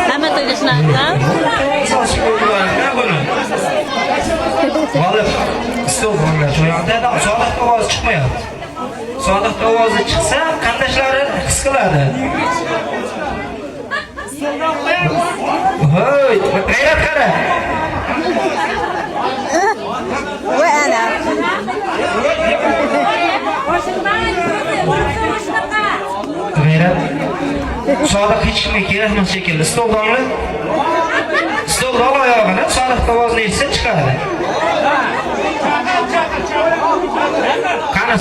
Hamma to'yga shunaqa. Valla stol bo'lgan joyda sodiq ovozi chiqmayapti. Sodiq ovozi chiqsa, qandashlari his qiladi. Hoy, g'ayrat qara. Voy ana. G'ayrat. Sodiq hech kimga kerakmas shekilli. Stoldanmi? Stoldan oyog'ini sodiq ovozni eshitsa chiqadi. Qani